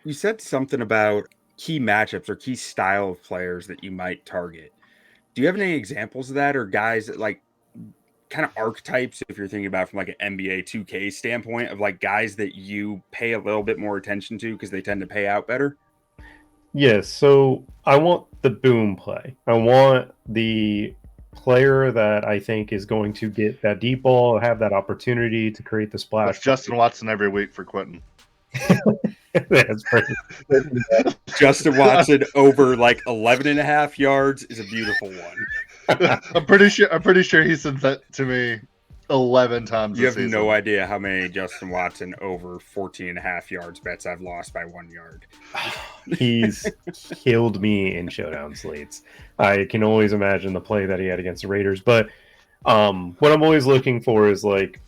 You said something about key matchups or key style of players that you might target. Do you have any examples of that, or guys that like kind of archetypes, if you're thinking about from like an NBA 2K standpoint, of like guys that you pay a little bit more attention to because they tend to pay out better? Yes, so I want the boom play. I want the player that I think is going to get that deep ball, have that opportunity to create the That's splash Justin play. Watson every week for Quentin. That's pretty. Justin Watson over like 11 and a half yards is a beautiful one. I'm pretty sure. I'm pretty sure he sent that to me 11 times You this have no season. idea how many Justin Watson over 14 and a half yards bets I've lost by 1 yard. He's killed me in showdown slates. I can always imagine the play that he had against the Raiders. But what I'm always looking for is like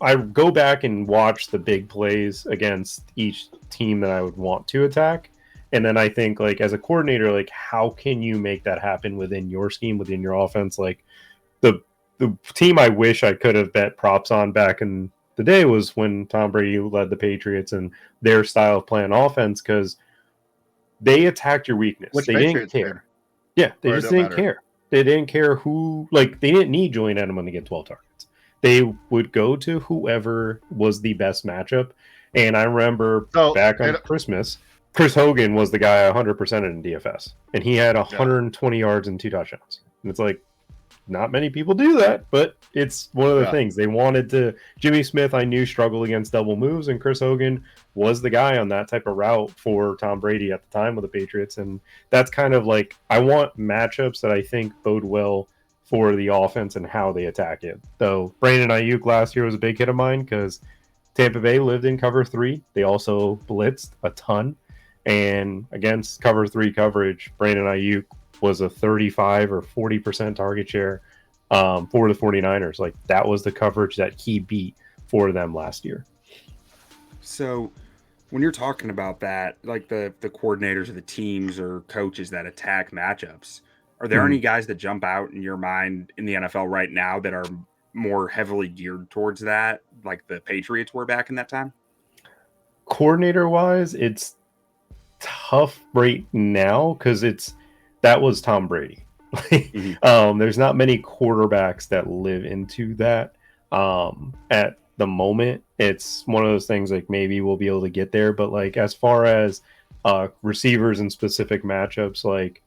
I go back and watch the big plays against each team that I would want to attack. And then I think like as a coordinator, like how can you make that happen within your scheme, within your offense? Like the the team I wish I could have bet props on back in the day was when Tom Brady led the Patriots and their style of playing offense because they attacked your weakness. Which They didn't Patriots team? care. Yeah, they Or it just don't didn't matter. care. They didn't care who, like, they didn't need Julian Edelman to get 12 targets. They would go to whoever was the best matchup. And I remember So back on it, Christmas, Chris Hogan was the guy 100% in DFS, and he had yeah. 120 yards and 2 touchdowns. And it's like, not many people do that, but it's one of the Yeah. things they wanted to. Jimmy Smith, I knew, struggled against double moves, and Chris Hogan was the guy on that type of route for Tom Brady at the time with the Patriots. And that's kind of like I want matchups that I think bode well for the offense and how they attack it. Though Brandon Ayuk last year was a big hit of mine because Tampa Bay lived in cover three. They also blitzed a ton. And against cover three coverage, Brandon Ayuk was a 35 or 40% target share for the 49ers. Like that was the coverage that he beat for them last year. So when you're talking about that, like the coordinators or the teams or coaches that attack matchups, are there Hmm. any guys that jump out in your mind in the NFL right now that are more heavily geared towards that, like the Patriots were back in that time? Coordinator wise, it's tough right now because it's that was Tom Brady. Hmm. There's not many quarterbacks that live into that at the moment. It's one of those things like maybe we'll be able to get there, but like as far as receivers and specific matchups, like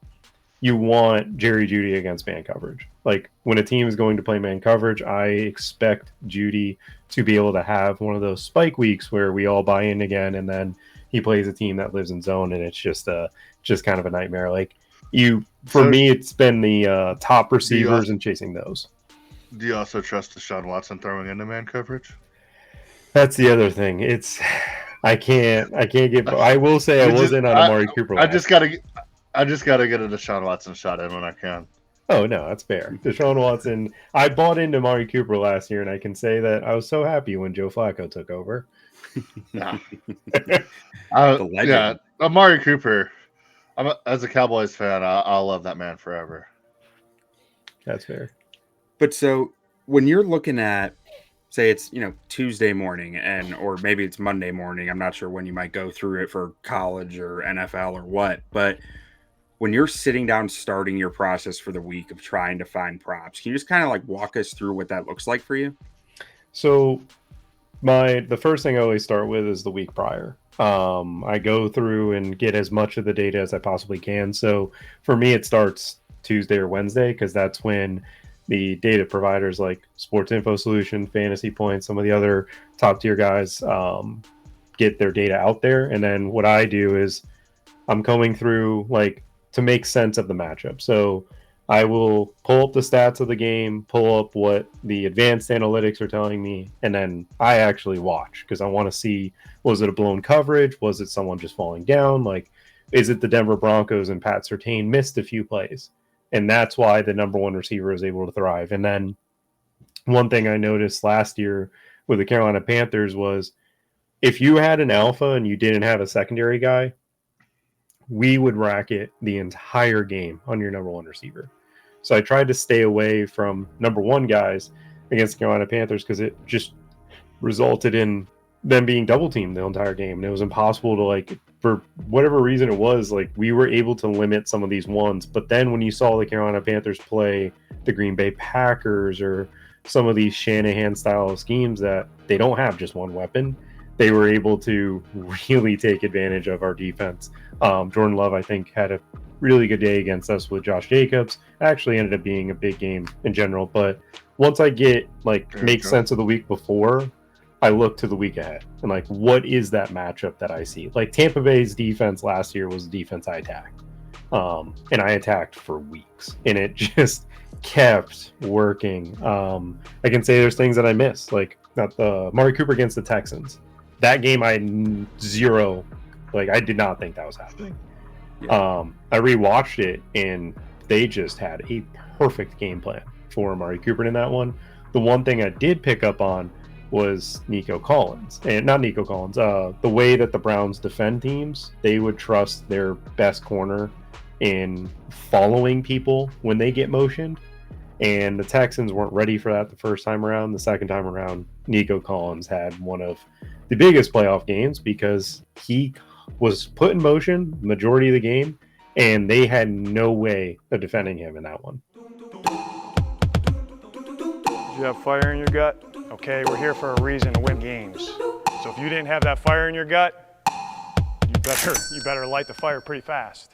you want Jerry Judy against man coverage. Like when a team is going to play man coverage, I expect Judy to be able to have one of those spike weeks where we all buy in again, and then he plays a team that lives in zone, and it's just kind of a nightmare. Like you, for So me, it's been the top do you receivers also, and chasing those. do you also trust Deshaun Watson throwing into man coverage? That's the other thing. It's I can't get. I will say I We was just in on Amari Cooper I last just year. gotta I just gotta get a Deshaun Watson shot in when I can. Oh no, that's fair. Deshaun Watson. I bought into Amari Cooper last year, and I can say that I was so happy when Joe Flacco took over. Yeah. The Yeah. legend. Amari Cooper. As a Cowboys fan, I'll love that man forever. That's fair. But so when you're looking at, say it's Tuesday morning, and or maybe it's Monday morning, I'm not sure when you might go through it for college or NFL or what, but when you're sitting down starting your process for the week of trying to find props, can you just kind of like walk us through what that looks like for you? So the first thing I always start with is the week prior. I go through and get as much of the data as I possibly can. So for me, it starts Tuesday or Wednesday because that's when the data providers like Sports Info Solution, Fantasy Points, some of the other top tier guys get their data out there. And then what I do is I'm going through like to make sense of the matchup. So I will pull up the stats of the game, pull up what the advanced analytics are telling me, and then I actually watch because I want to see, was it a blown coverage? Was it someone just falling down? Like, is it the Denver Broncos and Pat Surtain missed a few plays? And that's why the number one receiver is able to thrive. And then one thing I noticed last year with the Carolina Panthers was if you had an alpha and you didn't have a secondary guy, we would rack it the entire game on your number one receiver. So I tried to stay away from number one guys against the Carolina Panthers because it just resulted in them being double teamed the entire game, and it was impossible to, like, for whatever reason it was, like, we were able to limit some of these ones. But then when you saw the Carolina Panthers play the Green Bay Packers or some of these Shanahan style schemes that they don't have just one weapon, they were able to really take advantage of our defense. Jordan Love, I think, had a really good day against us with Josh Jacobs. Actually ended up being a big game in general, but once I get, like, make sense of the week before, I look to the week ahead and, like, what is that matchup that I see? Like, Tampa Bay's defense last year was the defense I attacked. And I attacked for weeks, and it just kept working. I can say there's things that I missed, like not the Mari Cooper against the Texans. That game I had zero, like, I did not think that was happening. Yeah. I rewatched it, and they just had a perfect game plan for Mari Cooper in that one. The one thing I did pick up on was Nico Collins, and not Nico Collins. The way that the Browns defend teams, they would trust their best corner in following people when they get motioned, and the Texans weren't ready for that the first time around. The second time around, Nico Collins had one of the biggest playoff games because he was put in motion majority of the game, and they had no way of defending him in that one. You have fire in your gut? Okay, we're here for a reason, to win games. So if you didn't have that fire in your gut, you better light the fire pretty fast.